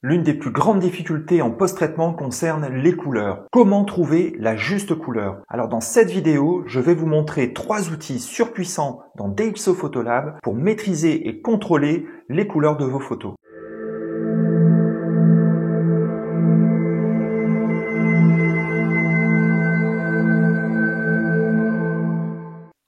L'une des plus grandes difficultés en post-traitement concerne les couleurs. Comment trouver la juste couleur? Alors dans cette vidéo, je vais vous montrer 3 outils surpuissants dans DxO Photolab pour maîtriser et contrôler les couleurs de vos photos.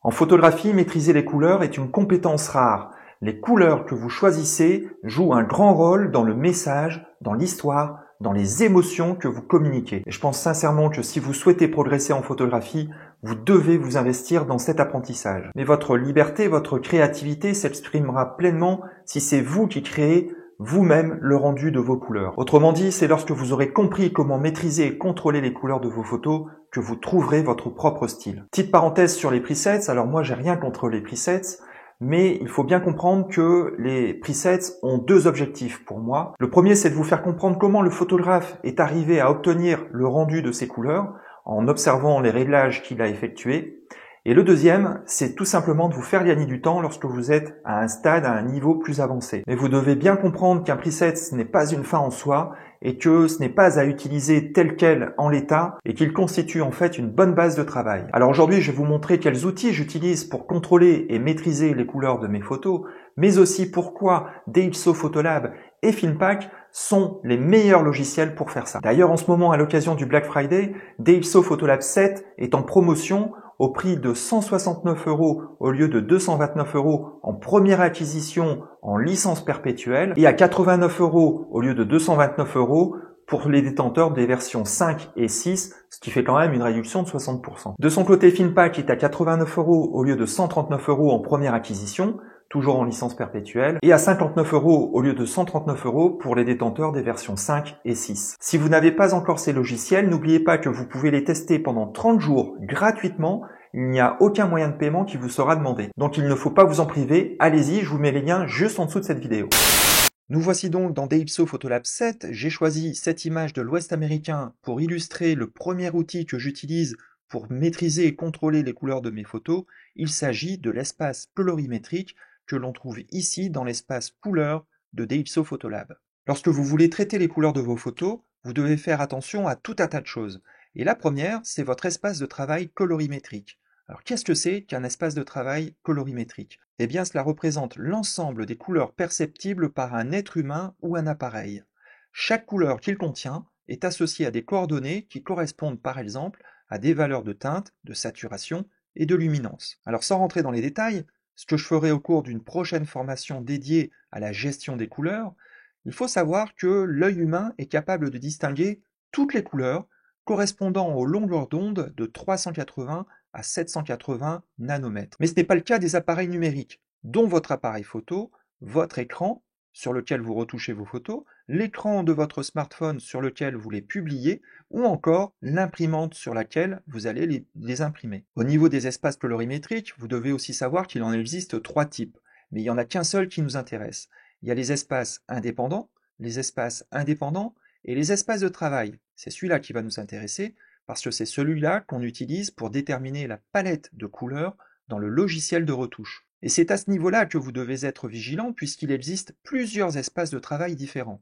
En photographie, maîtriser les couleurs est une compétence rare. Les couleurs que vous choisissez jouent un grand rôle dans le message, dans l'histoire, dans les émotions que vous communiquez. Et je pense sincèrement que si vous souhaitez progresser en photographie, vous devez vous investir dans cet apprentissage. Mais votre liberté, votre créativité s'exprimera pleinement si c'est vous qui créez vous-même le rendu de vos couleurs. Autrement dit, c'est lorsque vous aurez compris comment maîtriser et contrôler les couleurs de vos photos que vous trouverez votre propre style. Petite parenthèse sur les presets, alors moi j'ai rien contre les presets, mais il faut bien comprendre que les presets ont 2 objectifs pour moi. Le premier, c'est de vous faire comprendre comment le photographe est arrivé à obtenir le rendu de ses couleurs en observant les réglages qu'il a effectués. Et le deuxième, c'est tout simplement de vous faire gagner du temps lorsque vous êtes à un stade, à un niveau plus avancé. Mais vous devez bien comprendre qu'un preset n'est pas une fin en soi et que ce n'est pas à utiliser tel quel en l'état et qu'il constitue en fait une bonne base de travail. Alors aujourd'hui, je vais vous montrer quels outils j'utilise pour contrôler et maîtriser les couleurs de mes photos, mais aussi pourquoi DxO Photolab et Filmpack sont les meilleurs logiciels pour faire ça. D'ailleurs, en ce moment, à l'occasion du Black Friday, DxO Photolab 7 est en promotion au prix de 169 € au lieu de 229 € en première acquisition en licence perpétuelle et à 89 € au lieu de 229 € pour les détenteurs des versions 5 et 6, ce qui fait quand même une réduction de 60%. De son côté, Filmpack est à 89 € au lieu de 139 € en première acquisition, toujours en licence perpétuelle, et à 59 € au lieu de 139 € pour les détenteurs des versions 5 et 6. Si vous n'avez pas encore ces logiciels, n'oubliez pas que vous pouvez les tester pendant 30 jours gratuitement. Il n'y a aucun moyen de paiement qui vous sera demandé. Donc il ne faut pas vous en priver. Allez-y, je vous mets les liens juste en dessous de cette vidéo. Nous voici donc dans DxO Photolab 7. J'ai choisi cette image de l'Ouest américain pour illustrer le premier outil que j'utilise pour maîtriser et contrôler les couleurs de mes photos. Il s'agit de l'espace colorimétrique que l'on trouve ici dans l'espace couleurs de DxO Photolab. Lorsque vous voulez traiter les couleurs de vos photos, vous devez faire attention à tout un tas de choses. Et la première, c'est votre espace de travail colorimétrique. Alors qu'est-ce que c'est qu'un espace de travail colorimétrique? Eh bien, cela représente l'ensemble des couleurs perceptibles par un être humain ou un appareil. Chaque couleur qu'il contient est associée à des coordonnées qui correspondent par exemple à des valeurs de teinte, de saturation et de luminance. Alors sans rentrer dans les détails, ce que je ferai au cours d'une prochaine formation dédiée à la gestion des couleurs, il faut savoir que l'œil humain est capable de distinguer toutes les couleurs correspondant aux longueurs d'onde de 380 à 780 nanomètres. Mais ce n'est pas le cas des appareils numériques, dont votre appareil photo, votre écran sur lequel vous retouchez vos photos, l'écran de votre smartphone sur lequel vous les publiez, ou encore l'imprimante sur laquelle vous allez les imprimer. Au niveau des espaces colorimétriques, vous devez aussi savoir qu'il en existe 3 types, mais il n'y en a qu'un seul qui nous intéresse. Il y a les espaces indépendants, les espaces indépendants et les espaces de travail. C'est celui-là qui va nous intéresser parce que c'est celui-là qu'on utilise pour déterminer la palette de couleurs dans le logiciel de retouche. Et c'est à ce niveau-là que vous devez être vigilant puisqu'il existe plusieurs espaces de travail différents.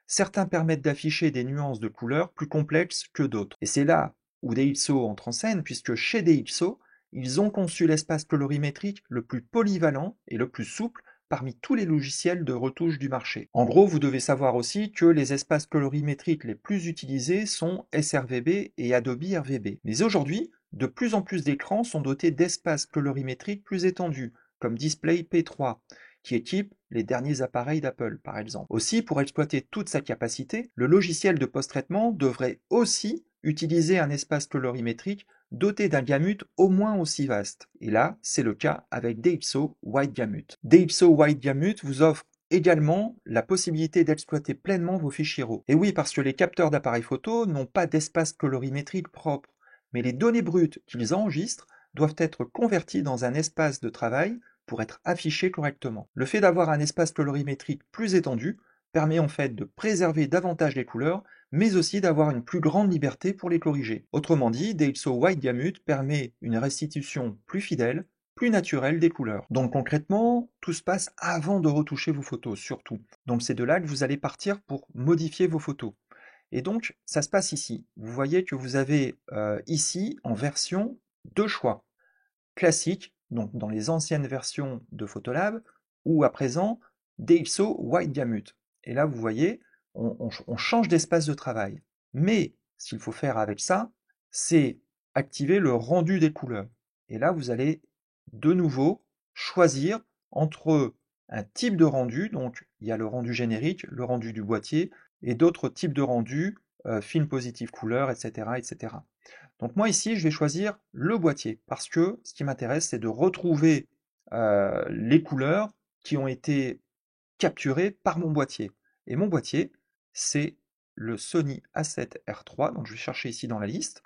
Certains permettent d'afficher des nuances de couleurs plus complexes que d'autres. Et c'est là où DxO entre en scène puisque chez DxO, ils ont conçu l'espace colorimétrique le plus polyvalent et le plus souple parmi tous les logiciels de retouche du marché. En gros, vous devez savoir aussi que les espaces colorimétriques les plus utilisés sont sRVB et Adobe RVB. Mais aujourd'hui, de plus en plus d'écrans sont dotés d'espaces colorimétriques plus étendus, comme Display P3, qui équipe les derniers appareils d'Apple, par exemple. Aussi, pour exploiter toute sa capacité, le logiciel de post-traitement devrait aussi utiliser un espace colorimétrique doté d'un gamut au moins aussi vaste. Et là, c'est le cas avec DxO Wide Gamut. DxO Wide Gamut vous offre également la possibilité d'exploiter pleinement vos fichiers RAW. Et oui, parce que les capteurs d'appareils photo n'ont pas d'espace colorimétrique propre, mais les données brutes qu'ils enregistrent doivent être converties dans un espace de travail pour être affichées correctement. Le fait d'avoir un espace colorimétrique plus étendu permet en fait de préserver davantage les couleurs, mais aussi d'avoir une plus grande liberté pour les corriger. Autrement dit, DxO Wide Gamut permet une restitution plus fidèle, plus naturel des couleurs. Donc concrètement, tout se passe avant de retoucher vos photos, surtout. Donc c'est de là que vous allez partir pour modifier vos photos. Et donc, ça se passe ici. Vous voyez que vous avez ici, en version, deux choix. Classique, donc dans les anciennes versions de Photolab, ou à présent, DxO White Gamut. Et là, vous voyez, on change d'espace de travail. Mais, ce qu'il faut faire avec ça, c'est activer le rendu des couleurs. Et là, vous allez de nouveau choisir entre un type de rendu, donc il y a le rendu générique, le rendu du boîtier, et d'autres types de rendus, film positif couleur, etc., etc. Donc moi ici, je vais choisir le boîtier, parce que ce qui m'intéresse, c'est de retrouver les couleurs qui ont été capturées par mon boîtier. Et mon boîtier, c'est le Sony A7R3, donc je vais chercher ici dans la liste,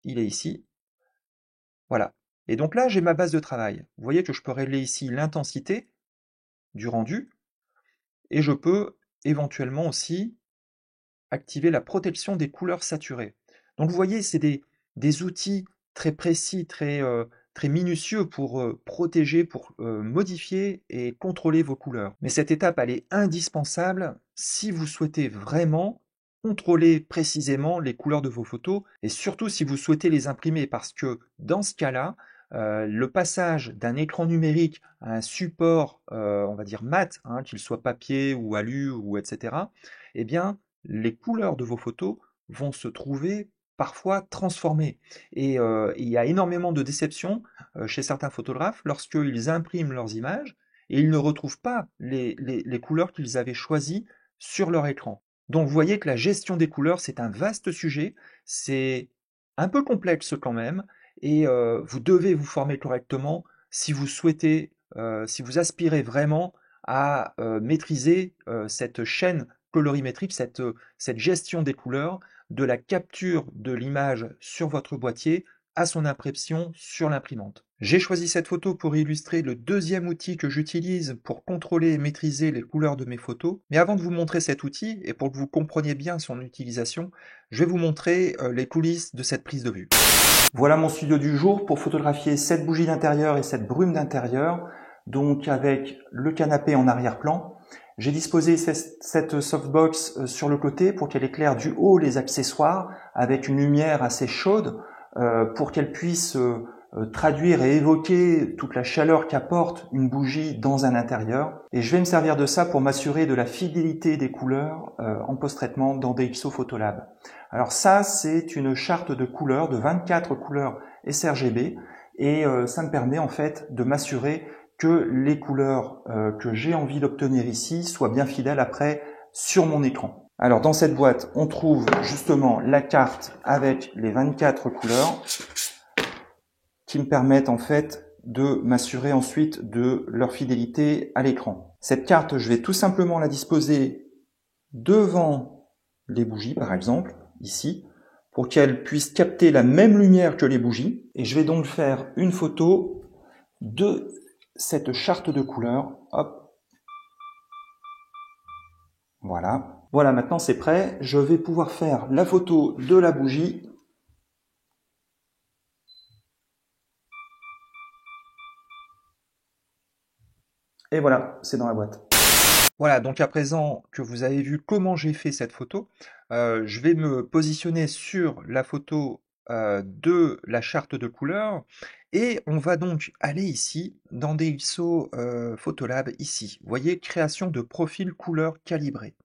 il est ici, voilà. Et donc là, j'ai ma base de travail. Vous voyez que je peux régler ici l'intensité du rendu, et je peux éventuellement aussi activer la protection des couleurs saturées. Donc vous voyez, c'est des outils très précis, très minutieux pour protéger, pour modifier et contrôler vos couleurs. Mais cette étape, elle est indispensable si vous souhaitez vraiment contrôler précisément les couleurs de vos photos et surtout si vous souhaitez les imprimer parce que dans ce cas-là, le passage d'un écran numérique à un support, on va dire mat, hein, qu'il soit papier ou alu ou etc., eh bien, les couleurs de vos photos vont se trouver parfois transformées. Et il y a énormément de déceptions chez certains photographes lorsqu'ils impriment leurs images et ils ne retrouvent pas les couleurs qu'ils avaient choisies sur leur écran. Donc vous voyez que la gestion des couleurs, c'est un vaste sujet, c'est un peu complexe quand même, et vous devez vous former correctement si vous souhaitez, si vous aspirez vraiment à maîtriser cette chaîne colorimétrique, cette gestion des couleurs, de la capture de l'image sur votre boîtier à son impression sur l'imprimante. J'ai choisi cette photo pour illustrer le deuxième outil que j'utilise pour contrôler et maîtriser les couleurs de mes photos. Mais avant de vous montrer cet outil, et pour que vous compreniez bien son utilisation, je vais vous montrer les coulisses de cette prise de vue. Voilà mon studio du jour pour photographier cette bougie d'intérieur et cette brume d'intérieur, donc avec le canapé en arrière-plan. J'ai disposé cette softbox sur le côté pour qu'elle éclaire du haut les accessoires avec une lumière assez chaude pour qu'elle puisse traduire et évoquer toute la chaleur qu'apporte une bougie dans un intérieur. Et je vais me servir de ça pour m'assurer de la fidélité des couleurs en post-traitement dans DxO Photolab. Alors ça, c'est une charte de couleurs, de 24 couleurs sRGB, et ça me permet en fait de m'assurer que les couleurs que j'ai envie d'obtenir ici soient bien fidèles après sur mon écran. Alors dans cette boîte, on trouve justement la carte avec les 24 couleurs qui me permettent en fait de m'assurer ensuite de leur fidélité à l'écran. Cette carte, je vais tout simplement la disposer devant les bougies par exemple, ici, pour qu'elles puissent capter la même lumière que les bougies. Et je vais donc faire une photo de cette charte de couleurs. Hop. Voilà. Voilà, maintenant c'est prêt. Je vais pouvoir faire la photo de la bougie. Et voilà, c'est dans la boîte. Voilà, donc à présent que vous avez vu comment j'ai fait cette photo, je vais me positionner sur la photo de la charte de couleurs et on va donc aller ici dans DxO Photolab ici. Vous voyez, création de profil couleur calibré.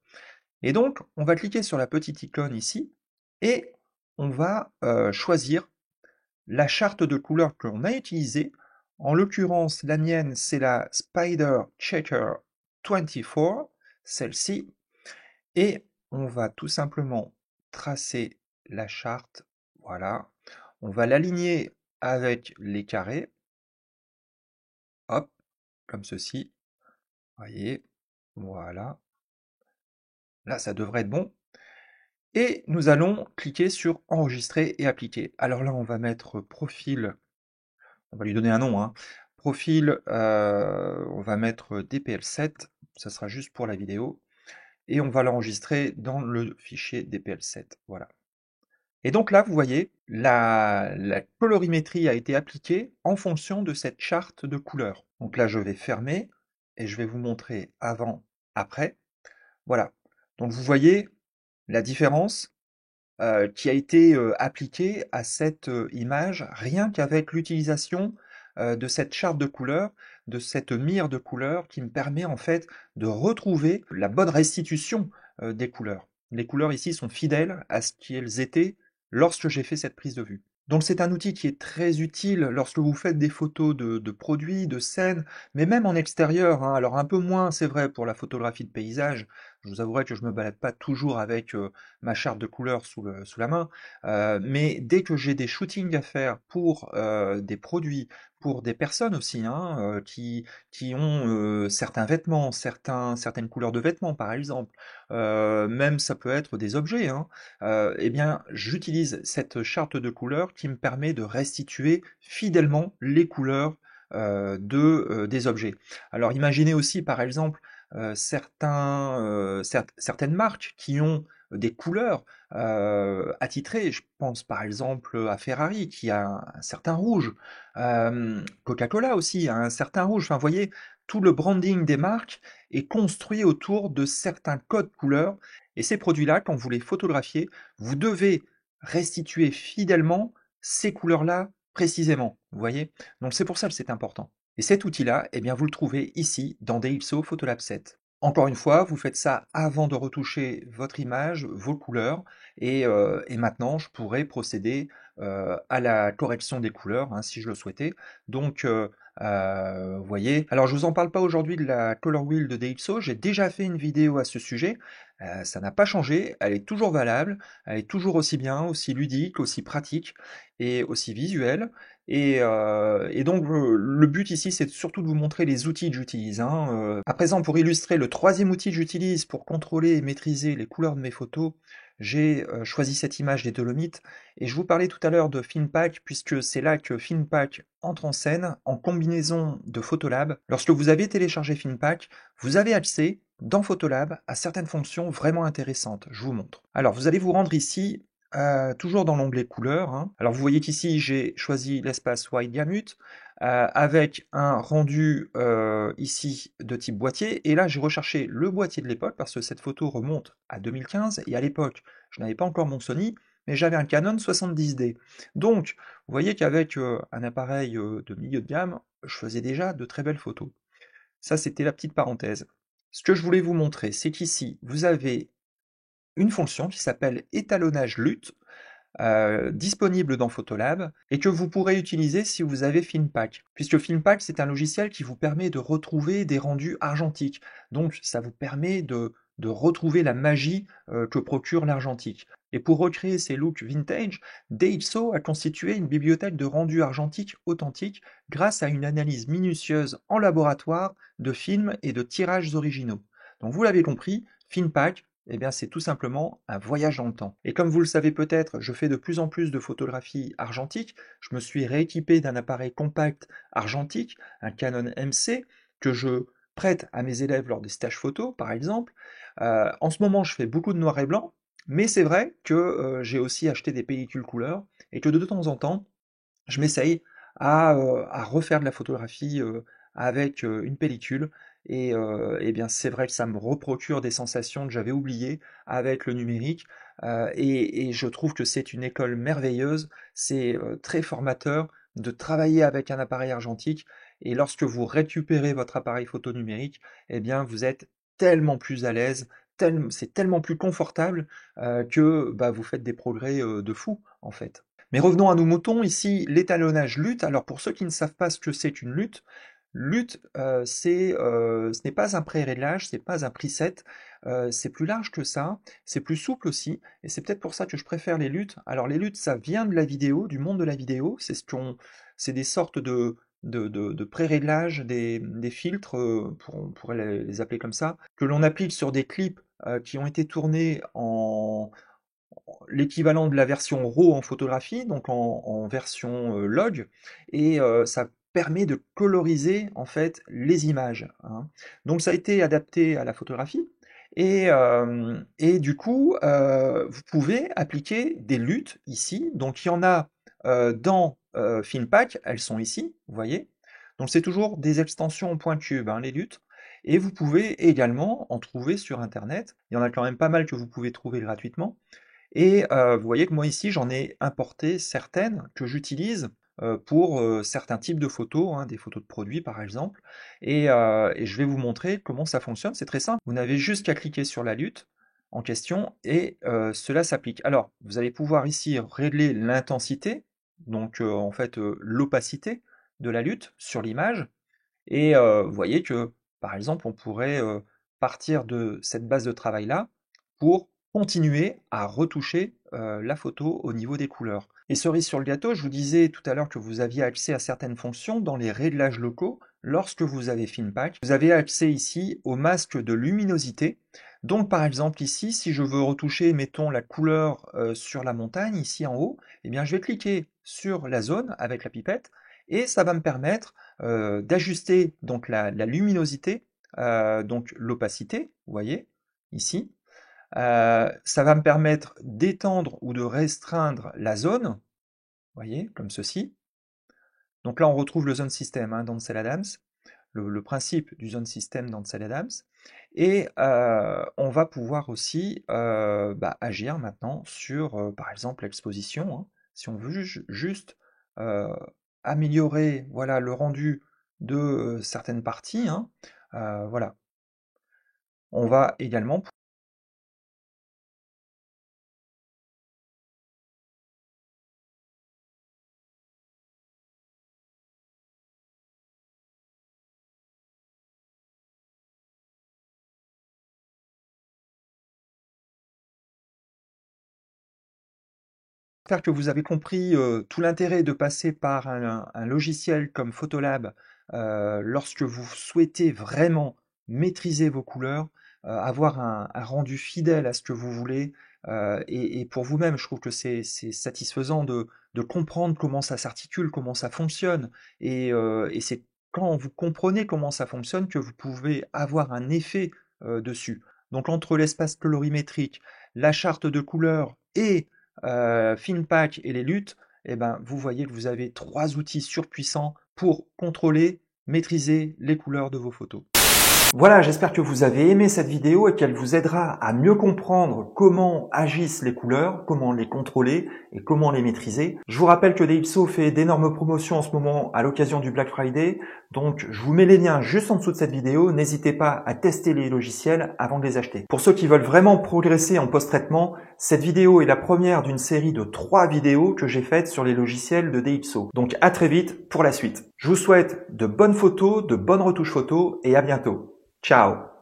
Et donc, on va cliquer sur la petite icône ici et on va choisir la charte de couleurs que l'on a utilisée. En l'occurrence, la mienne, c'est la Spider Checker 24, celle-ci, et on va tout simplement tracer la charte, voilà, on va l'aligner avec les carrés, hop, comme ceci, voyez, voilà, là ça devrait être bon, et nous allons cliquer sur enregistrer et appliquer. Alors là on va mettre profil, on va lui donner un nom, hein. Profil, on va mettre DPL7, ça sera juste pour la vidéo, et on va l'enregistrer dans le fichier DPL7, voilà. Et donc là, vous voyez, la colorimétrie a été appliquée en fonction de cette charte de couleurs. Donc là, je vais fermer et je vais vous montrer avant, après. Voilà. Donc vous voyez la différence qui a été appliquée à cette image rien qu'avec l'utilisation de cette charte de couleurs, de cette mire de couleurs qui me permet en fait de retrouver la bonne restitution des couleurs. Les couleurs ici sont fidèles à ce qu'elles étaient lorsque j'ai fait cette prise de vue. Donc c'est un outil qui est très utile lorsque vous faites des photos de produits, de scènes, mais même en extérieur, hein. Alors un peu moins, c'est vrai, pour la photographie de paysage. Je vous avouerai que je me balade pas toujours avec ma charte de couleurs sous la main, mais dès que j'ai des shootings à faire pour des produits, pour des personnes aussi, hein, qui ont certains vêtements, certaines couleurs de vêtements par exemple, même ça peut être des objets, hein, eh bien j'utilise cette charte de couleurs qui me permet de restituer fidèlement les couleurs des objets. Alors imaginez aussi par exemple certaines marques qui ont des couleurs attitrées. Je pense par exemple à Ferrari qui a un certain rouge, Coca-Cola aussi a un certain rouge. Enfin, vous voyez, tout le branding des marques est construit autour de certains codes couleurs. Et ces produits-là, quand vous les photographiez, vous devez restituer fidèlement ces couleurs-là précisément. Vous voyez? Donc c'est pour ça que c'est important. Et cet outil-là, eh bien, vous le trouvez ici dans DxO Photolab 7. Encore une fois, vous faites ça avant de retoucher votre image, vos couleurs, et maintenant je pourrais procéder à la correction des couleurs, hein, si je le souhaitais. Donc, vous voyez, alors je vous en parle pas aujourd'hui de la Color Wheel de DxO, j'ai déjà fait une vidéo à ce sujet, ça n'a pas changé, elle est toujours valable, elle est toujours aussi bien, aussi ludique, aussi pratique et aussi visuelle. Et donc le but ici, c'est surtout de vous montrer les outils que j'utilise, hein. À présent, pour illustrer le troisième outil que j'utilise pour contrôler et maîtriser les couleurs de mes photos, j'ai choisi cette image des Dolomites. Et je vous parlais tout à l'heure de Finpak, puisque c'est là que Finpak entre en scène en combinaison de Photolab. Lorsque vous avez téléchargé Finpak, vous avez accès dans Photolab à certaines fonctions vraiment intéressantes. Je vous montre. Alors, vous allez vous rendre ici toujours dans l'onglet couleurs, hein. Alors vous voyez qu'ici j'ai choisi l'espace Wide Gamut avec un rendu ici de type boîtier, et là j'ai recherché le boîtier de l'époque parce que cette photo remonte à 2015 et à l'époque je n'avais pas encore mon Sony, mais j'avais un Canon 70D. Donc vous voyez qu'avec un appareil de milieu de gamme, je faisais déjà de très belles photos. Ça c'était la petite parenthèse. Ce que je voulais vous montrer, c'est qu'ici vous avez une fonction qui s'appelle étalonnage LUT, disponible dans Photolab et que vous pourrez utiliser si vous avez Finpak. Puisque Finpak, c'est un logiciel qui vous permet de retrouver des rendus argentiques. Donc ça vous permet de retrouver la magie que procure l'argentique. Et pour recréer ces looks vintage, DxO a constitué une bibliothèque de rendus argentiques authentiques grâce à une analyse minutieuse en laboratoire de films et de tirages originaux. Donc vous l'avez compris, Finpak, eh bien, c'est tout simplement un voyage dans le temps. Et comme vous le savez peut-être, je fais de plus en plus de photographies argentiques. Je me suis rééquipé d'un appareil compact argentique, un Canon MC, que je prête à mes élèves lors des stages photo, par exemple. En ce moment, je fais beaucoup de noir et blanc, mais c'est vrai que j'ai aussi acheté des pellicules couleurs et que de temps en temps, je m'essaye à refaire de la photographie avec une pellicule. Et bien, c'est vrai que ça me reprocure des sensations que j'avais oubliées avec le numérique. Et je trouve que c'est une école merveilleuse. C'est très formateur de travailler avec un appareil argentique. Et lorsque vous récupérez votre appareil photo numérique, eh bien, vous êtes tellement plus à l'aise, c'est tellement plus confortable que bah, vous faites des progrès de fou, en fait. Mais revenons à nos moutons, ici l'étalonnage LUT. Alors pour ceux qui ne savent pas ce que c'est qu'une LUT, LUT, ce n'est pas un pré-réglage, c'est pas un preset, c'est plus large que ça, c'est plus souple aussi, et c'est peut-être pour ça que je préfère les LUT. Alors les LUT, ça vient de la vidéo, du monde de la vidéo, c'est des sortes de pré-réglages, des filtres, on pourrait les appeler comme ça, que l'on applique sur des clips qui ont été tournés en l'équivalent de la version RAW en photographie, donc en version log, et ça permet de coloriser en fait les images, hein. Donc ça a été adapté à la photographie, Et du coup, vous pouvez appliquer des luttes ici. Donc il y en a dans FilmPack, elles sont ici, vous voyez. Donc c'est toujours des extensions .cube, hein, les luttes. Et vous pouvez également en trouver sur Internet. Il y en a quand même pas mal que vous pouvez trouver gratuitement. Et vous voyez que moi ici, j'en ai importé certaines que j'utilise pour certains types de photos, hein, des photos de produits par exemple. Et je vais vous montrer comment ça fonctionne. C'est très simple. Vous n'avez juste qu'à cliquer sur la lutte en question et cela s'applique. Alors, vous allez pouvoir ici régler l'intensité, donc en fait l'opacité de la lutte sur l'image. Et vous voyez que, par exemple, on pourrait partir de cette base de travail-là pour continuer à retoucher la photo au niveau des couleurs. Et cerise sur le gâteau, je vous disais tout à l'heure que vous aviez accès à certaines fonctions dans les réglages locaux lorsque vous avez FilmPack. Vous avez accès ici au masque de luminosité. Donc par exemple ici, si je veux retoucher, mettons, la couleur sur la montagne, ici en haut, eh bien je vais cliquer sur la zone avec la pipette et ça va me permettre d'ajuster donc la luminosité, donc l'opacité, vous voyez, ici. Ça va me permettre d'étendre ou de restreindre la zone, vous voyez, comme ceci. Donc là, on retrouve le zone system hein, d'Ansel Adams, le principe du zone system d'Ansel Adams. Et on va pouvoir aussi agir maintenant sur, par exemple, l'exposition. Hein. Si on veut juste améliorer voilà, le rendu de certaines parties, hein, voilà. On va également j'espère que vous avez compris tout l'intérêt de passer par un logiciel comme Photolab lorsque vous souhaitez vraiment maîtriser vos couleurs, avoir un rendu fidèle à ce que vous voulez. Et pour vous-même, je trouve que c'est satisfaisant de comprendre comment ça s'articule, comment ça fonctionne. Et c'est quand vous comprenez comment ça fonctionne que vous pouvez avoir un effet dessus. Donc entre l'espace colorimétrique, la charte de couleurs et FilmPack et les luttes, eh ben, vous voyez que vous avez 3 outils surpuissants pour contrôler, maîtriser les couleurs de vos photos. Voilà, j'espère que vous avez aimé cette vidéo et qu'elle vous aidera à mieux comprendre comment agissent les couleurs, comment les contrôler et comment les maîtriser. Je vous rappelle que Deipso fait d'énormes promotions en ce moment à l'occasion du Black Friday, donc je vous mets les liens juste en dessous de cette vidéo. N'hésitez pas à tester les logiciels avant de les acheter. Pour ceux qui veulent vraiment progresser en post-traitement, cette vidéo est la première d'une série de 3 vidéos que j'ai faites sur les logiciels de Deipso. Donc à très vite pour la suite. Je vous souhaite de bonnes photos, de bonnes retouches photos et à bientôt. Ciao.